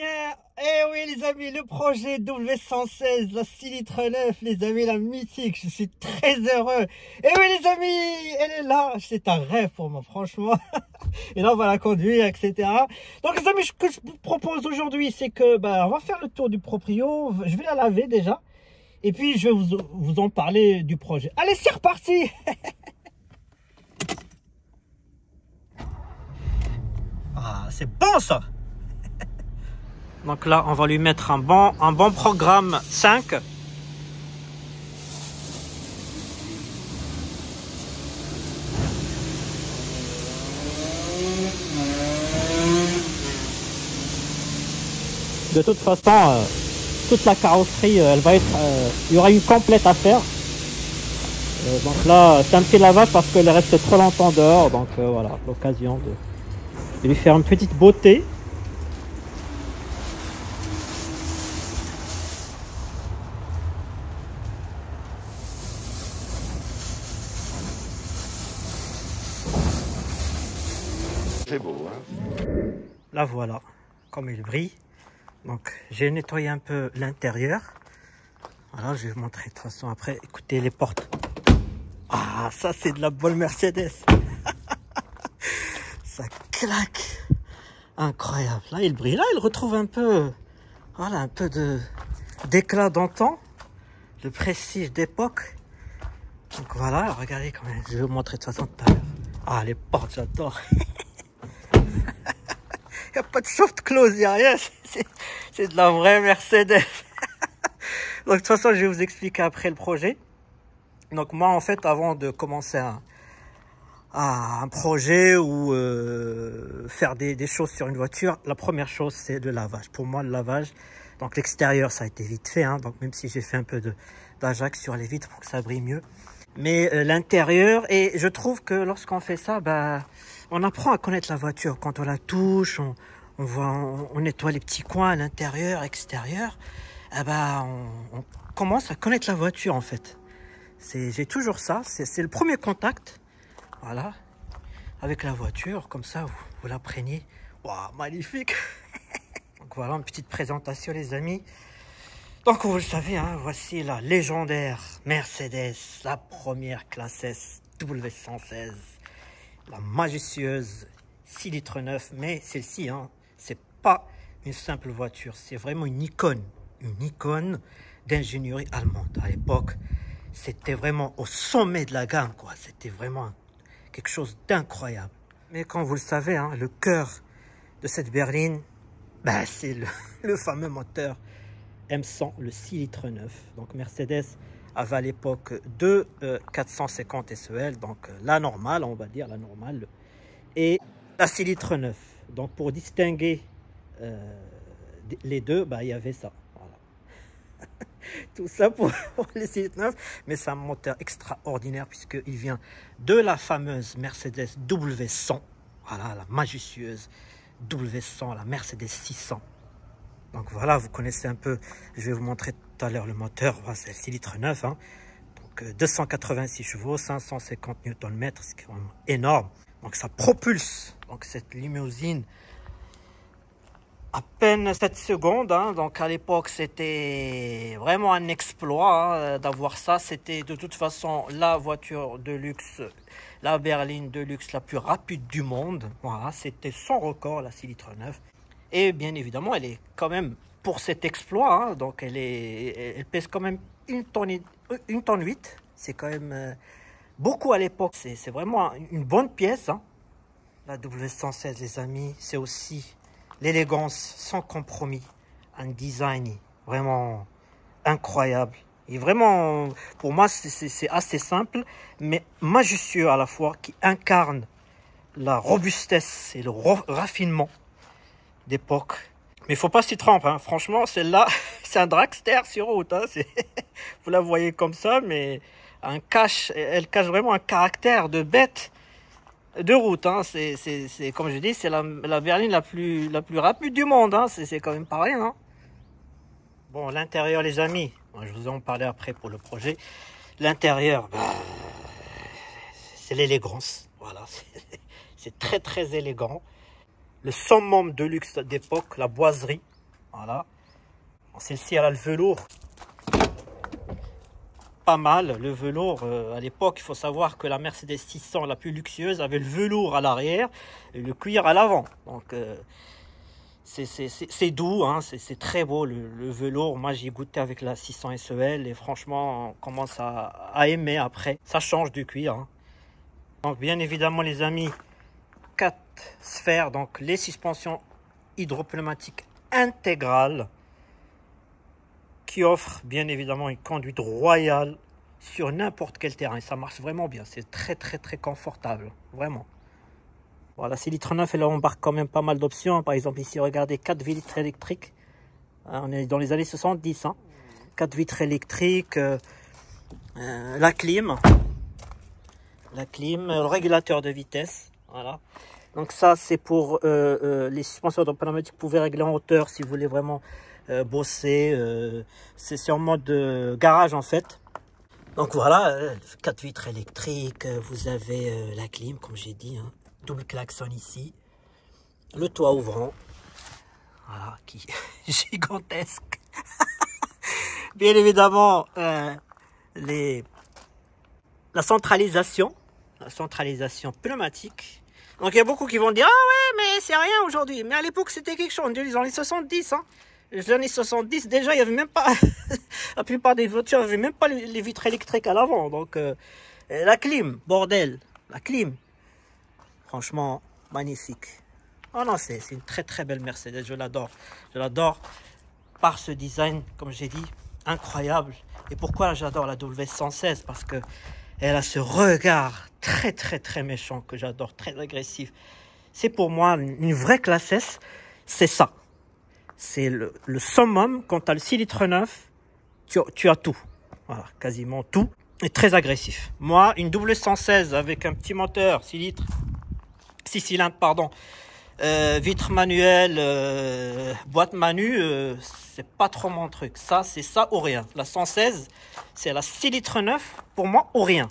bien. Eh oui les amis, le projet W116, la 6 litres 9, les amis, la mythique, je suis très heureux. Eh oui les amis, elle est là, c'est un rêve pour moi franchement. Et là on va la conduire, etc. Donc les amis, ce que je vous propose aujourd'hui, c'est que on va faire le tour du proprio, je vais la laver déjà. Et puis je vais vous en parler du projet. Allez, c'est reparti. Ah, c'est bon ça. Donc là, on va lui mettre un bon programme 5. De toute façon, toute la carrosserie, elle va être, il y aura une complète à faire. Donc là, c'est un petit lavage parce qu'elle reste trop longtemps dehors. Donc voilà, l'occasion de lui faire une petite beauté. C'est beau, hein? Là voilà, comme il brille. Donc j'ai nettoyé un peu l'intérieur. Voilà, je vais vous montrer de toute façon après. Écoutez les portes. Ah, ça c'est de la bonne Mercedes. Ça claque. Incroyable. Là il brille. Là il retrouve un peu, voilà, un peu d'éclat d'antan, le prestige d'époque. Donc voilà, regardez quand même. Je vais vous montrer de toute façon tout à l'heure. Ah, les portes, j'adore. Il n'y a pas de soft close, il n'y a rien. C'est de la vraie Mercedes. Donc de toute façon, je vais vous expliquer après le projet. Donc moi, en fait, avant de commencer un projet ou faire des choses sur une voiture, la première chose, c'est le lavage. Pour moi, le lavage, donc l'extérieur, ça a été vite fait. Hein, donc même si j'ai fait un peu d'ajax sur les vitres pour que ça brille mieux. Mais l'intérieur, et je trouve que lorsqu'on fait ça, on apprend à connaître la voiture. Quand on la touche, on nettoie les petits coins à l'intérieur, extérieur. On commence à connaître la voiture en fait. J'ai toujours ça. C'est le premier contact, voilà, avec la voiture. Comme ça, vous la preniez. Waouh, magnifique. Donc voilà, une petite présentation les amis. Donc vous le savez, hein, voici la légendaire Mercedes, la première classe S W116. La majestueuse 6 litres 9, mais celle-ci, hein, c'est pas une simple voiture, c'est vraiment une icône d'ingénierie allemande. À l'époque, c'était vraiment au sommet de la gamme, quoi. C'était vraiment quelque chose d'incroyable. Mais comme vous le savez, hein, le cœur de cette berline, c'est le fameux moteur M100, le 6 litres 9. Donc Mercedes avait à l'époque deux 450 SEL, donc la normale, on va dire la normale, et la 6 litres 9. Donc pour distinguer les deux, il y avait ça. Voilà. Tout ça pour les 6 litres 9, mais c'est un moteur extraordinaire puisqu'il vient de la fameuse Mercedes W100, voilà, la majestueuse W100, la Mercedes 600. Donc voilà, vous connaissez un peu, je vais vous montrer tout à l'heure le moteur, voilà, c'est le 6 litres 9, hein. Donc 286 chevaux, 550 Nm, c'est quand même énorme. Donc ça propulse donc cette limousine à peine 7 secondes, hein. Donc à l'époque c'était vraiment un exploit, hein, d'avoir ça. C'était de toute façon la voiture de luxe, la berline de luxe la plus rapide du monde. Voilà, c'était son record, la 6 litres 9. Et bien évidemment, elle est quand même, pour cet exploit, hein, donc elle pèse quand même 1 tonne 8. C'est quand même beaucoup à l'époque. C'est vraiment une bonne pièce, hein. La W116, les amis, c'est aussi l'élégance sans compromis. Un design vraiment incroyable. Et vraiment, pour moi, c'est assez simple, mais majestueux à la fois, qui incarne la robustesse et le raffinement d'époque. Mais il faut pas s'y tromper, hein. Franchement, celle-là, c'est un dragster sur route, hein. Vous la voyez comme ça, mais elle cache vraiment un caractère de bête de route, hein. C'est comme je dis, c'est la berline la plus rapide du monde, hein. C'est quand même pas rien, hein. Bon, l'intérieur, les amis, je vous en parler après pour le projet. L'intérieur, c'est l'élégance, voilà. C'est très très élégant. Le summum de luxe d'époque, la boiserie. Voilà. Celle-ci, elle a le velours. Pas mal, le velours. À l'époque, il faut savoir que la Mercedes 600, la plus luxueuse, avait le velours à l'arrière et le cuir à l'avant. Donc, c'est doux, hein, c'est très beau le velours. Moi, j'ai goûté avec la 600 SEL et franchement, on commence à aimer après. Ça change du cuir. Hein. Donc, bien évidemment, les amis, 4 sphères, donc les suspensions hydropneumatiques intégrales qui offrent bien évidemment une conduite royale sur n'importe quel terrain. Et ça marche vraiment bien. C'est très, très, très confortable. Vraiment. Voilà, la litre 9, elle embarque quand même pas mal d'options. Par exemple, ici, regardez, 4 vitres électriques. On est dans les années 70. Hein. 4 vitres électriques. La clim. Le régulateur de vitesse. Voilà. Donc ça, c'est pour les suspensions pneumatiques. Vous pouvez régler en hauteur si vous voulez vraiment bosser. C'est en mode garage, en fait. Donc voilà, 4 vitres électriques. Vous avez la clim, comme j'ai dit. Hein. Double klaxon ici. Le toit ouvrant. Voilà, qui est gigantesque. Bien évidemment, la centralisation pneumatique. Donc il y a beaucoup qui vont dire, ah ouais, mais c'est rien aujourd'hui. Mais à l'époque, c'était quelque chose. Dans les années 70, hein. Les années 70, déjà, il n'y avait même pas... la plupart des voitures n'avaient même pas les vitres électriques à l'avant. Donc, la clim, bordel. La clim. Franchement, magnifique. Oh non, c'est une très très belle Mercedes. Je l'adore. Je l'adore par ce design, comme j'ai dit, incroyable. Et pourquoi j'adore la W116? Parce que elle a ce regard très très très méchant que j'adore, très agressif. C'est pour moi une vraie classe S. C'est ça. C'est le summum. Quand tu as le 6 litres 9, tu as tout. Voilà, quasiment tout. Et très agressif. Moi, une W116 avec un petit moteur 6 cylindres, pardon, vitre manuelle, boîte manu, c'est pas trop mon truc. Ça, c'est ça ou rien. La 116, c'est la 6 litres 9, pour moi, ou rien.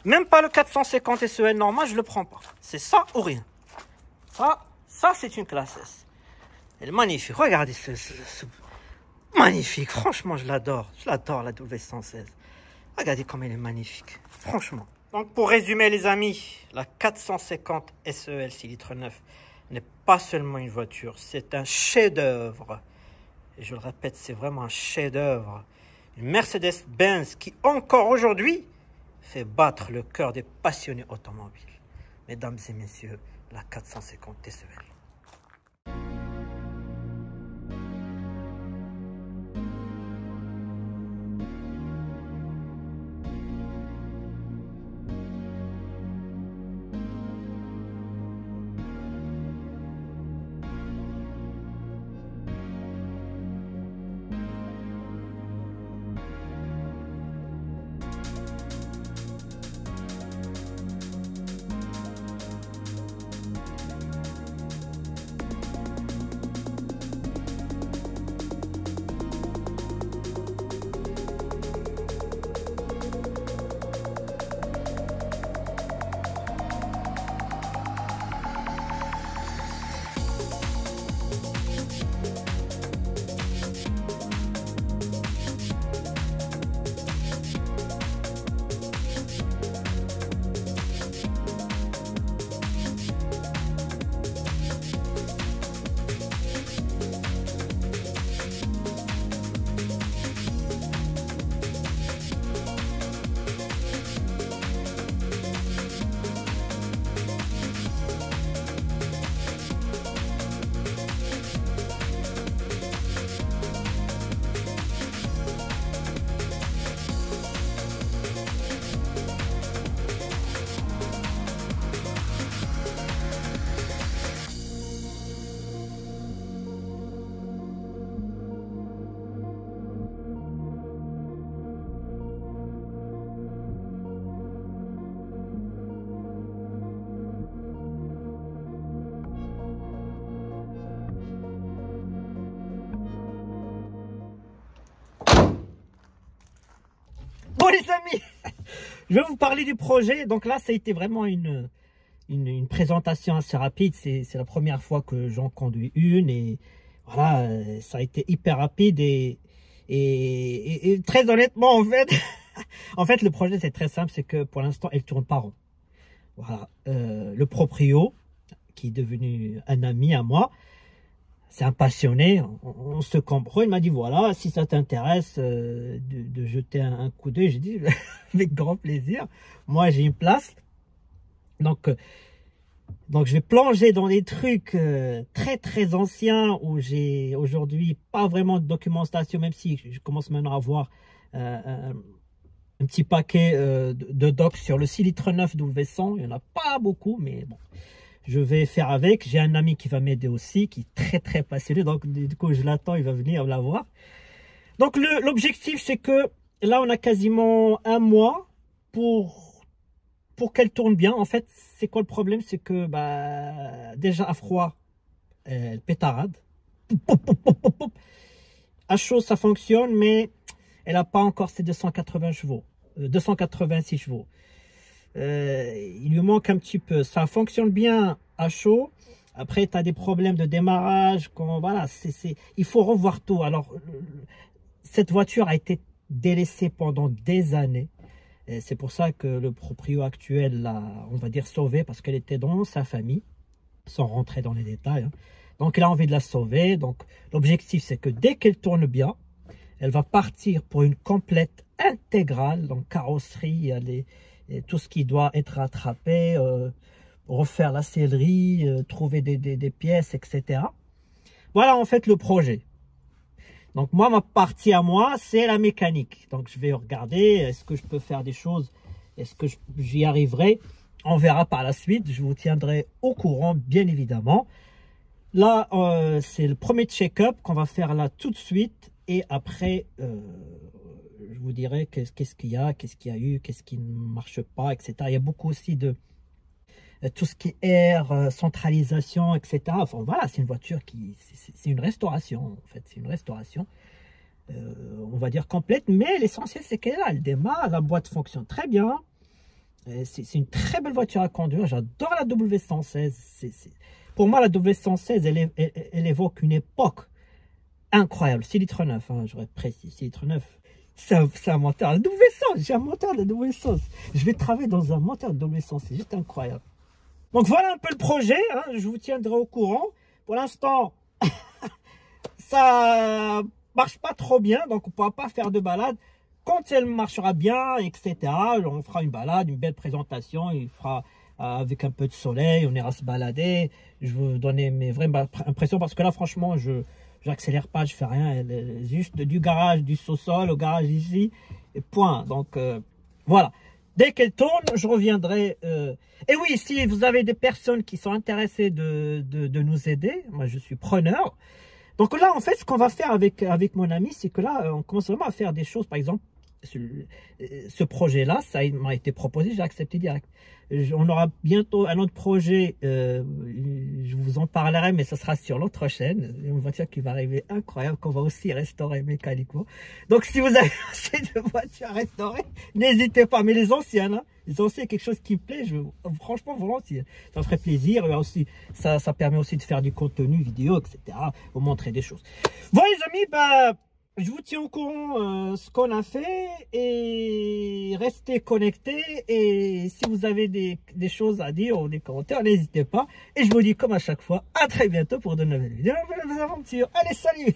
Même pas le 450 SEL normal, je le prends pas. C'est ça ou rien. Ça c'est une classe S. Elle est magnifique. Regardez ce magnifique. Franchement, je l'adore. Je l'adore, la W116. Regardez comme elle est magnifique. Franchement. Donc, pour résumer, les amis, la 450 SEL 6 litres 9 n'est pas seulement une voiture. C'est un chef-d'œuvre. Et je le répète, c'est vraiment un chef-d'œuvre. Une Mercedes-Benz qui, encore aujourd'hui, fait battre le cœur des passionnés automobiles. Mesdames et messieurs, la 450 SEL. Bon les amis, je vais vous parler du projet. Donc là, ça a été vraiment une présentation assez rapide. C'est la première fois que j'en conduis une. Et Voilà, ça a été hyper rapide et très honnêtement, en fait, en fait, le projet, c'est très simple, c'est que pour l'instant, elle tourne pas rond. Voilà, le proprio, qui est devenu un ami à moi, c'est un passionné, on se comprend. Il m'a dit, voilà, si ça t'intéresse de jeter un coup d'œil, j'ai dit, avec grand plaisir. Moi, j'ai une place. Donc, je vais plonger dans des trucs très, très anciens où j'ai aujourd'hui pas vraiment de documentation, même si je commence maintenant à avoir un petit paquet de docs sur le 6 litres 9 W100. Il n'y en a pas beaucoup, mais bon. Je vais faire avec. J'ai un ami qui va m'aider aussi, qui est très très passionné. Donc du coup, je l'attends, il va venir la voir. Donc l'objectif, c'est que là, on a quasiment un mois pour qu'elle tourne bien. En fait, c'est quoi le problème? C'est que déjà à froid, elle pétarade. À chaud, ça fonctionne, mais elle n'a pas encore ses 280 chevaux. 286 chevaux. Il lui manque un petit peu. Ça fonctionne bien à chaud. Après, tu as des problèmes de démarrage. Voilà, il faut revoir tout. Alors, cette voiture a été délaissée pendant des années. C'est pour ça que le proprio actuel l'a, on va dire, sauvée, parce qu'elle était dans sa famille, sans rentrer dans les détails. Hein. Donc, il a envie de la sauver. Donc, l'objectif, c'est que dès qu'elle tourne bien, elle va partir pour une complète intégrale. Donc, carrosserie, et tout ce qui doit être rattrapé, refaire la sellerie, trouver des pièces, etc. Voilà en fait le projet. Donc moi, ma partie à moi, c'est la mécanique. Donc je vais regarder, est-ce que je peux faire des choses, est-ce que j'y arriverai. On verra par la suite, je vous tiendrai au courant, bien évidemment. Là, c'est le premier check-up qu'on va faire là tout de suite. Et après, je vous dirai qu'est-ce qu'il y a eu, qu'est-ce qui ne marche pas, etc. Il y a beaucoup aussi de tout ce qui est air, centralisation, etc. Enfin voilà, c'est une voiture c'est une restauration, en fait. C'est une restauration, on va dire complète, mais l'essentiel c'est qu'elle est là, elle démarre, la boîte fonctionne très bien. C'est une très belle voiture à conduire, j'adore la W116. Pour moi, la W116, elle évoque une époque incroyable. 6 litres 9, hein, j'aurais précis, 6 litres 9. C'est un moteur de W100, j'ai un moteur de W100. Je vais travailler dans un moteur de W100, c'est juste incroyable. Donc voilà un peu le projet, hein, je vous tiendrai au courant. Pour l'instant, ça marche pas trop bien, donc on ne pourra pas faire de balade. Quand elle marchera bien, etc., on fera une balade, une belle présentation, il fera avec un peu de soleil, on ira se balader. Je vais vous donner mes vraies impressions, parce que là, franchement, je n'accélère pas, je fais rien, juste du garage, du sous-sol au garage ici, et point. Donc voilà, dès qu'elle tourne, je reviendrai. Et oui, si vous avez des personnes qui sont intéressées de nous aider, moi je suis preneur. Donc là, en fait, ce qu'on va faire avec mon ami, c'est que là, on commence vraiment à faire des choses. Par exemple, ce projet-là, ça m'a été proposé, j'ai accepté direct. On aura bientôt un autre projet, je vous en parlerai, mais ça sera sur l'autre chaîne. Une voiture qui va arriver incroyable, qu'on va aussi restaurer mécaniquement. Donc si vous avez assez de voitures à restaurer, n'hésitez pas. Mais les anciennes, hein, les anciennes, quelque chose qui me plaît, franchement, volontiers. Ça me ferait plaisir. Et aussi, ça permet aussi de faire du contenu vidéo, etc. Vous montrer des choses. Voilà les amis, je vous tiens au courant ce qu'on a fait, et restez connectés. Et si vous avez des choses à dire ou des commentaires, n'hésitez pas. Et je vous dis comme à chaque fois, à très bientôt pour de nouvelles vidéos, de nouvelles aventures. Allez, salut!